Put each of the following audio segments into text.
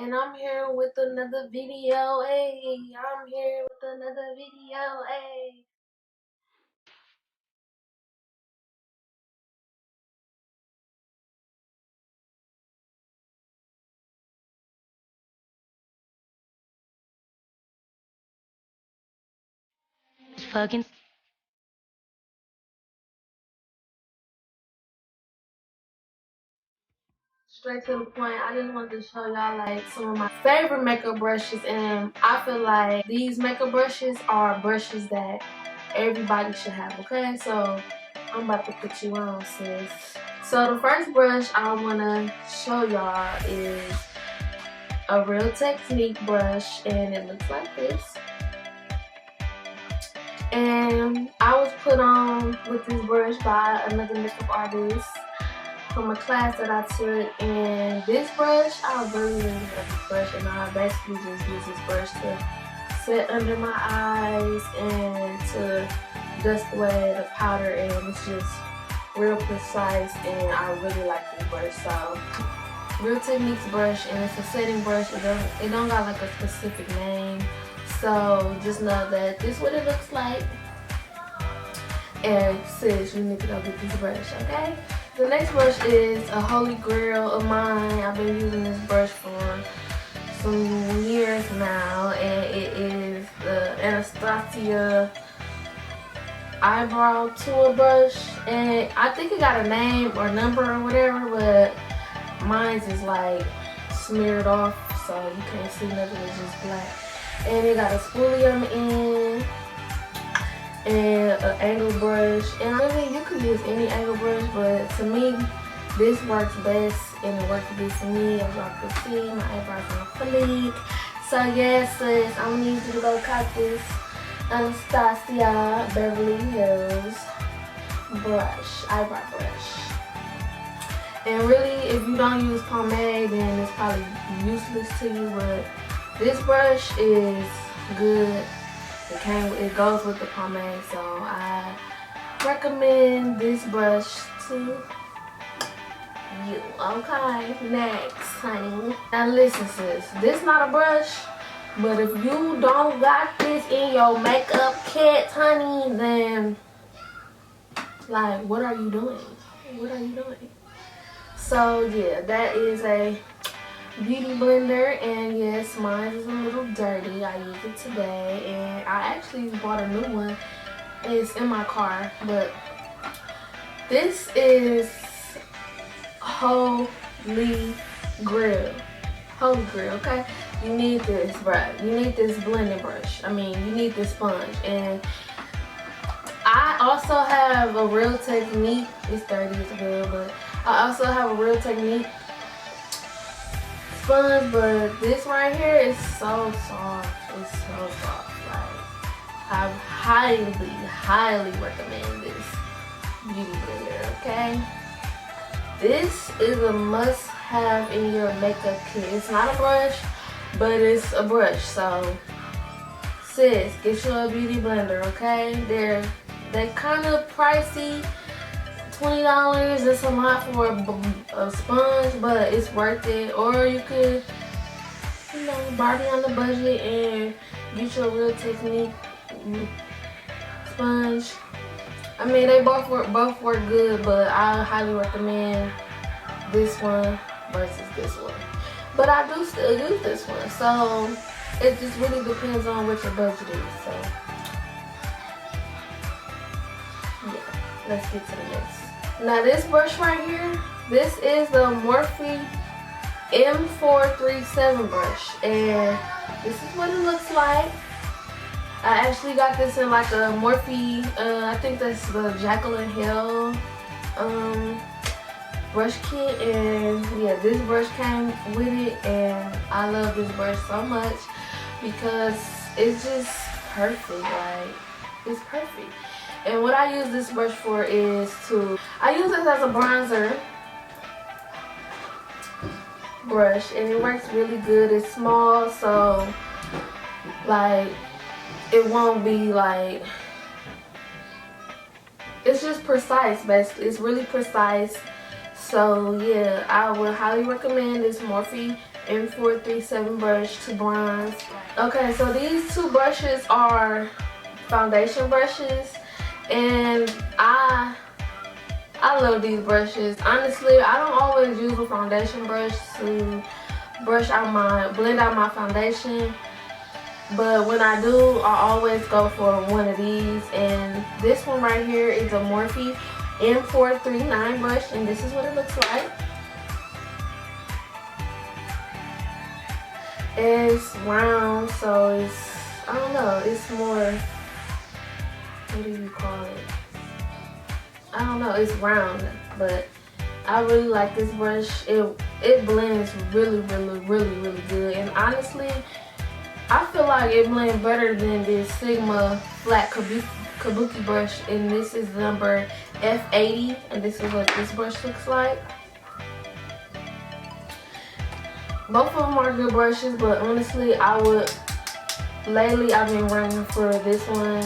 And I'm here with another video, hey. I'm here with another video, hey. Fucking Straight to the point, I just wanted to show y'all like some of my favorite makeup brushes, and I feel like these makeup brushes are brushes that everybody should have, okay? So I'm about to put you on, sis. So the first brush I want to show y'all is a Real Technique brush, and it looks like this. And I was put on with this brush by another makeup artist from a class that I took. And this brush, I really love this brush, and I basically just use this brush to set under my eyes and to dust away the powder, and it's just real precise, and I really like this brush. So Real Techniques brush, and it's a setting brush. It don't got like a specific name. So just know that this is what it looks like. And sis, you need to go get this brush, okay? The next brush is a holy grail of mine. I've been using this brush for some years now, and it is the Anastasia eyebrow tool brush. And I think it got a name or number or whatever, but mine's is like smeared off, so you can't see nothing, it's just black. And it got a spoolie on the end and an angle brush. And really, you could use any angle brush, but to me, this works best, and it works good for me. As y'all can see, my eyebrows are fleek. So yes, sis, I'm gonna need you to go cop this Anastasia Beverly Hills brush, eyebrow brush. And really, if you don't use pomade, then it's probably useless to you, but this brush is good. It goes with the pomade, so I recommend this brush to you. Okay, next, honey. Now listen, sis, this not a brush, but if you don't got this in your makeup kit, honey, then like, what are you doing? What are you doing? So yeah, that is a beauty blender, and yes, mine is a little dirty. I used it today, and I actually bought a new one. It's in my car, but this is holy grail. Holy grail, okay? You need this, bruh. You need this blending brush. I mean, you need this sponge. And I also have a Real Technique. It's dirty as well, but I also have a Real Technique sponge, but this right here is so soft. It's so soft. Like, I highly recommend this beauty blender, okay? This is a must-have in your makeup kit. It's not a brush, but it's a brush. So, sis, get you a beauty blender, okay? They kind of pricey. $20 is a lot for a sponge, but it's worth it. Or you could, you know, Barbie on the budget and get your Real Technique sponge. I mean, they both work good, but I highly recommend this one versus this one. But I do still use this one, so it just really depends on what your budget is. So yeah, let's get to the next. Now this brush right here, this is the Morphe M437 brush, and this is what it looks like. I actually got this in like a Morphe, I think that's the Jacqueline Hill brush kit, and yeah, this brush came with it, and I love this brush so much because it's just perfect. Like, it's perfect. And what I use this brush for is I use this as a bronzer brush, and it works really good. It's small, so like it won't be like, it's just precise basically. It's really precise. So yeah, I would highly recommend this Morphe M437 brush to bronze. Okay, so these two brushes are foundation brushes, and I love these brushes. Honestly, I don't always use a foundation brush to blend out my foundation, but when I do, I always go for one of these. And this one right here is a Morphe M439 brush, and this is what it looks like. It's round, so it's, I don't know, it's more, what do you call it? I don't know, it's round, but I really like this brush. It blends really good, and honestly, I feel like it blends better than this Sigma flat kabuki brush, and this is number F80, and this is what this brush looks like. Both of them are good brushes, but honestly, lately I've been running for this one,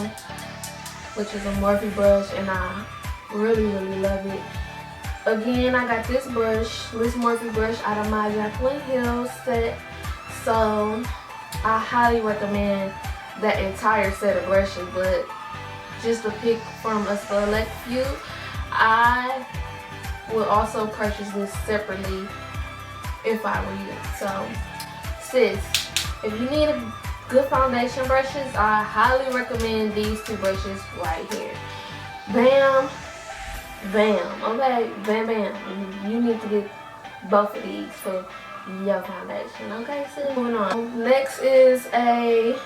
which is a Morphe brush, and I really love it. Again, I got this Morphe brush out of my Jaclyn Hill set, so I highly recommend that entire set of brushes, but just to pick from a select few, I will also purchase this separately if I were you. So, sis, if you need a good foundation brushes, I highly recommend these two brushes right here. Bam, bam, okay, bam, bam. You need to get both of these for your foundation, okay, sis? Moving on. Next is a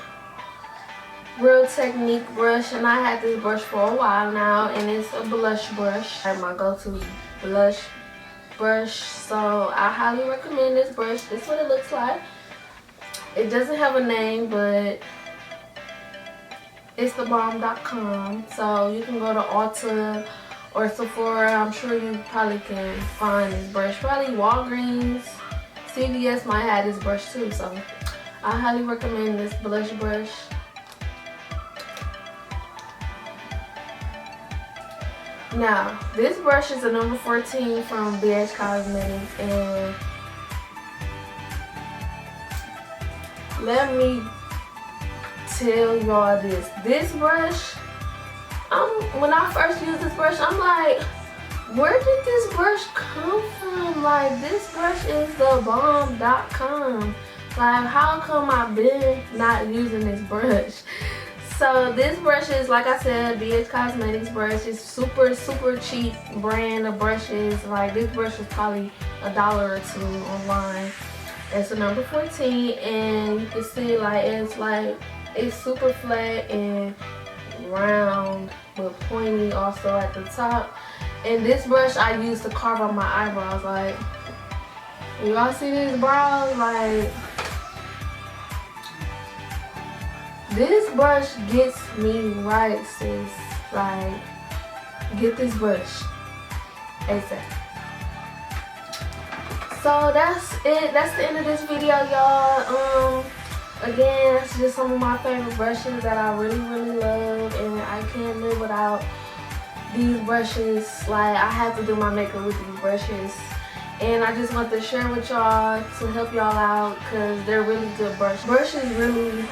Real Technique brush, and I had this brush for a while now, and it's a blush brush. I have my go-to blush brush, so I highly recommend this brush. This is what it looks like. It doesn't have a name, but it's thebomb.com, so you can go to Ulta or Sephora. I'm sure you probably can find this brush. Probably Walgreens, CVS might have this brush too, so I highly recommend this blush brush. Now, this brush is a number 14 from BURSH Cosmetics, and let me tell y'all this. This brush, when I first used this brush, I'm like, where did this brush come from? Like, this brush is thebomb.com. Like, how come I've been not using this brush? So this brush is, like I said, BURSH Cosmetics brush. It's super cheap brand of brushes. Like, this brush is probably $1 or $2 online. It's a number 14, and you can see it's super flat and round but pointy also at the top. And this brush I use to carve out my eyebrows. Like, y'all see these brows? Like, this brush gets me right, sis. Like, get this brush ASAP. So that's it. That's the end of this video, y'all. Again, that's just some of my favorite brushes that I really love, and I can't live without these brushes. Like, I have to do my makeup with these brushes, and I just want to share with y'all to help y'all out, because they're really good brushes. Brushes really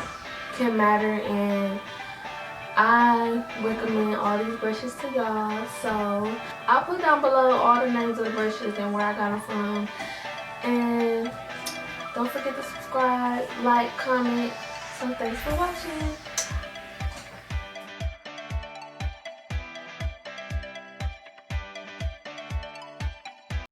can matter, and I recommend all these brushes to y'all. So I'll put down below all the names of the brushes and where I got them from. And don't forget to subscribe, like, comment. So thanks for watching.